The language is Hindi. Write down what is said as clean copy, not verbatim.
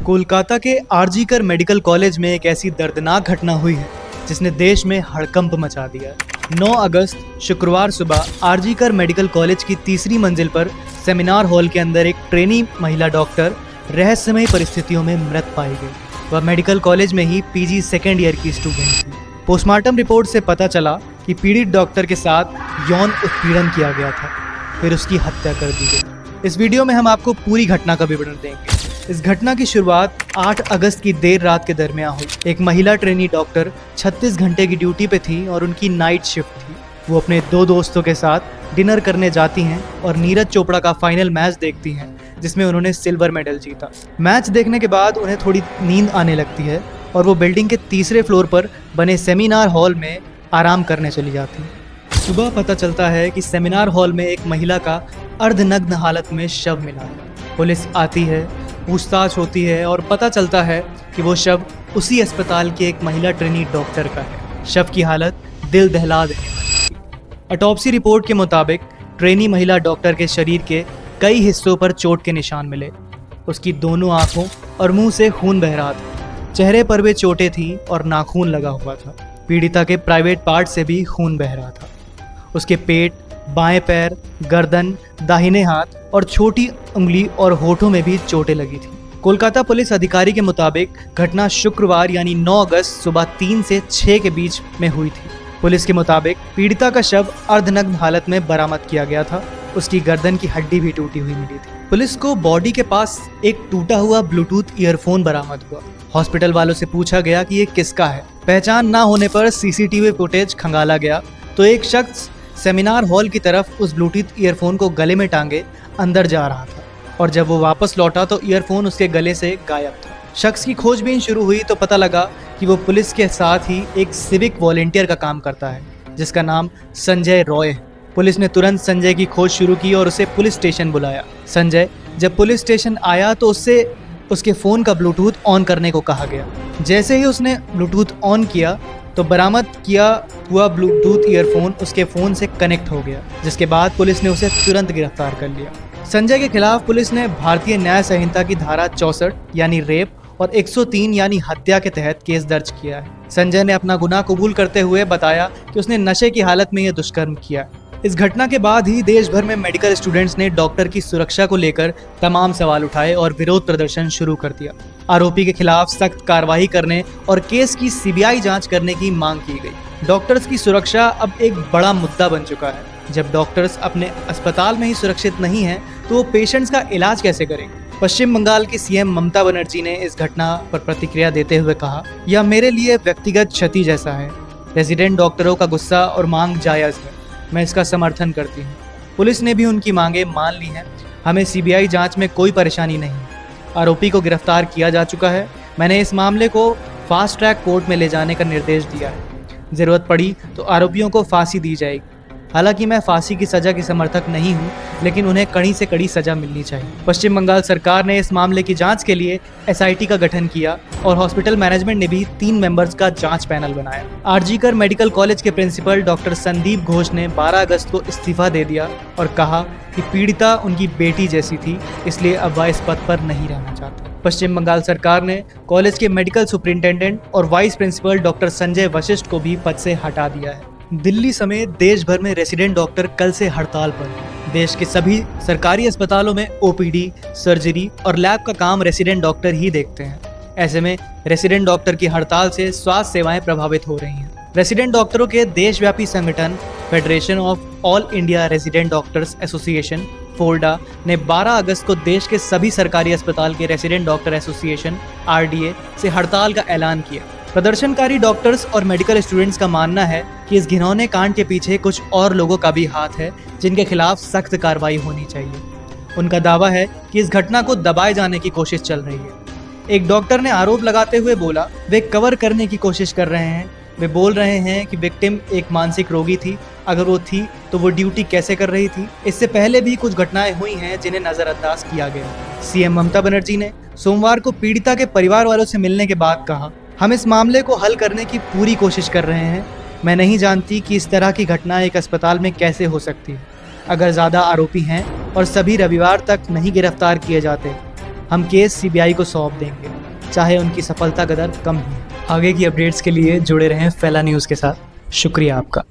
कोलकाता के आरजीकर मेडिकल कॉलेज में एक ऐसी दर्दनाक घटना हुई है जिसने देश में हड़कंप मचा दिया है। 9 अगस्त शुक्रवार सुबह आरजीकर मेडिकल कॉलेज की तीसरी मंजिल पर सेमिनार हॉल के अंदर एक ट्रेनी महिला डॉक्टर रहस्यमय परिस्थितियों में मृत पाई गई। वह मेडिकल कॉलेज में ही पीजी सेकेंड ईयर की स्टूडेंट थी। पोस्टमार्टम रिपोर्ट से पता चला कि पीड़ित डॉक्टर के साथ यौन उत्पीड़न किया गया था, फिर उसकी हत्या कर दी गई। इस वीडियो में हम आपको पूरी घटना का विवरण देंगे। इस घटना की शुरुआत 8 अगस्त की देर रात के दरमियान हुई। एक महिला ट्रेनी डॉक्टर 36 घंटे की ड्यूटी पे थी और उनकी नाइट शिफ्ट थी। वो अपने 2 दोस्तों के साथ डिनर करने जाती हैं और नीरज चोपड़ा का फाइनल मैच देखती हैं जिसमें उन्होंने सिल्वर मेडल जीता। मैच देखने के बाद उन्हें थोड़ी नींद आने लगती है और वो बिल्डिंग के तीसरे फ्लोर पर बने सेमिनार हॉल में आराम करने चली जाती है। सुबह पता चलता है कि सेमिनार हॉल में एक महिला का अर्धनग्न हालत में शव मिला है। पुलिस आती है, पूछताछ होती है और पता चलता है कि वो शव उसी अस्पताल के एक महिला ट्रेनी डॉक्टर का है। शव की हालत दिल दहला देने वाली थी। ऑटोप्सी रिपोर्ट के मुताबिक ट्रेनी महिला डॉक्टर के शरीर के कई हिस्सों पर चोट के निशान मिले। उसकी दोनों आंखों और मुंह से खून बह रहा था। चेहरे पर भी चोटें थी और नाखून लगा हुआ था। पीड़िता के प्राइवेट पार्ट से भी खून बह रहा था। उसके पेट, बाएं पैर, गर्दन, दाहिने हाथ और छोटी उंगली और होठों में भी चोटें लगी थी। कोलकाता पुलिस अधिकारी के मुताबिक घटना शुक्रवार यानी 9 अगस्त सुबह 3 से 6 के बीच में हुई थी। पुलिस के मुताबिक पीड़िता का शव अर्धनग्न हालत में बरामद किया गया था। उसकी गर्दन की हड्डी भी टूटी हुई मिली थी। पुलिस को बॉडी के पास एक टूटा हुआ ब्लूटूथ ईयरफोन बरामद हुआ। हॉस्पिटल वालों से पूछा गया कि ये किसका है। पहचान ना होने पर सीसीटीवी फुटेज खंगाला गया तो एक शख्स सेमिनार हॉल की तरफ उस ब्लूटूथ ईयरफोन को गले में टांगे अंदर जा रहा था और जब वो वापस लौटा तो ईयरफोन उसके गले से गायब था। शख्स की खोजबीन शुरू हुई तो पता लगा कि वो पुलिस के साथ ही एक सिविक वॉलंटियर का काम करता है जिसका नाम संजय रॉय है। पुलिस ने तुरंत संजय की खोज शुरू की और उसे पुलिस स्टेशन बुलाया। संजय जब पुलिस स्टेशन आया तो उससे उसके फ़ोन का ब्लूटूथ ऑन करने को कहा गया। जैसे ही उसने ब्लूटूथ ऑन किया तो बरामद किया हुआ ब्लूटूथ ईयरफोन उसके फ़ोन से कनेक्ट हो गया, जिसके बाद पुलिस ने उसे तुरंत गिरफ्तार कर लिया। संजय के खिलाफ पुलिस ने भारतीय न्याय संहिता की धारा 64 यानी रेप और 103 यानी हत्या के तहत केस दर्ज किया है। संजय ने अपना गुनाह कबूल करते हुए बताया कि उसने नशे की हालत में यह दुष्कर्म किया। इस घटना के बाद ही देश भर में मेडिकल स्टूडेंट्स ने डॉक्टर की सुरक्षा को लेकर तमाम सवाल उठाए और विरोध प्रदर्शन शुरू कर दिया। आरोपी के खिलाफ सख्त कार्रवाई करने और केस की सीबीआई जांच करने की मांग की गई। डॉक्टर्स की सुरक्षा अब एक बड़ा मुद्दा बन चुका है। जब डॉक्टर्स अपने अस्पताल में ही सुरक्षित नहीं हैं तो वो पेशेंट्स का इलाज कैसे करेंगे। पश्चिम बंगाल की सीएम ममता बनर्जी ने इस घटना पर प्रतिक्रिया देते हुए कहा, यह मेरे लिए व्यक्तिगत क्षति जैसा है। रेजिडेंट डॉक्टरों का गुस्सा और मांग जायज़ है, मैं इसका समर्थन करती हूँ। पुलिस ने भी उनकी मांगें मान ली हैं। हमें सीबीआई जांच में कोई परेशानी नहीं है। आरोपी को गिरफ्तार किया जा चुका है। मैंने इस मामले को फास्ट ट्रैक कोर्ट में ले जाने का निर्देश दिया है। ज़रूरत पड़ी तो आरोपियों को फांसी दी जाएगी। हालांकि मैं फांसी की सज़ा की समर्थक नहीं हूं, लेकिन उन्हें कड़ी से कड़ी सज़ा मिलनी चाहिए। पश्चिम बंगाल सरकार ने इस मामले की जांच के लिए एसआईटी का गठन किया और हॉस्पिटल मैनेजमेंट ने भी 3 मेंबर्स का जांच पैनल बनाया। आरजीकर मेडिकल कॉलेज के प्रिंसिपल डॉक्टर संदीप घोष ने 12 अगस्त को इस्तीफा दे दिया और कहा कि पीड़िता उनकी बेटी जैसी थी, इसलिए अब वह इस पद पर नहीं रहना चाहते। पश्चिम बंगाल सरकार ने कॉलेज के मेडिकल सुपरिंटेंडेंट और vice principal doctor Sanjay Vashishtha को भी पद से हटा दिया है। दिल्ली समेत देश भर में रेसिडेंट डॉक्टर कल से हड़ताल पर हैं। देश के सभी सरकारी अस्पतालों में ओपीडी, सर्जरी और लैब का काम रेसिडेंट डॉक्टर ही देखते हैं। ऐसे में रेसिडेंट डॉक्टर की हड़ताल से स्वास्थ्य सेवाएं प्रभावित हो रही हैं। रेसिडेंट डॉक्टरों के देशव्यापी संगठन federation of all India resident doctors association FORDA ने 12 अगस्त को देश के सभी सरकारी अस्पताल के रेसिडेंट डॉक्टर एसोसिएशन आरडीए से हड़ताल का ऐलान किया। प्रदर्शनकारी डॉक्टर्स और मेडिकल स्टूडेंट्स का मानना है कि इस घिनौने कांड के पीछे कुछ और लोगों का भी हाथ है जिनके खिलाफ सख्त कार्रवाई होनी चाहिए। उनका दावा है कि इस घटना को दबाए जाने की कोशिश चल रही है। एक डॉक्टर ने आरोप लगाते हुए बोला, वे कवर करने की कोशिश कर रहे हैं। वे बोल रहे हैं कि विक्टिम एक मानसिक रोगी थी। अगर वो थी तो वो ड्यूटी कैसे कर रही थी। इससे पहले भी कुछ घटनाएं हुई हैं जिन्हें नज़रअंदाज किया गया। सीएम ममता बनर्जी ने सोमवार को पीड़िता के परिवार वालों से मिलने के बाद कहा, हम इस मामले को हल करने की पूरी कोशिश कर रहे हैं। मैं नहीं जानती कि इस तरह की घटना एक अस्पताल में कैसे हो सकती है। अगर ज़्यादा आरोपी हैं और सभी रविवार तक नहीं गिरफ्तार किए जाते हम केस सीबीआई को सौंप देंगे, चाहे उनकी सफलता कदर कम ही। आगे की अपडेट्स के लिए जुड़े रहें फैला न्यूज़ के साथ। शुक्रिया आपका।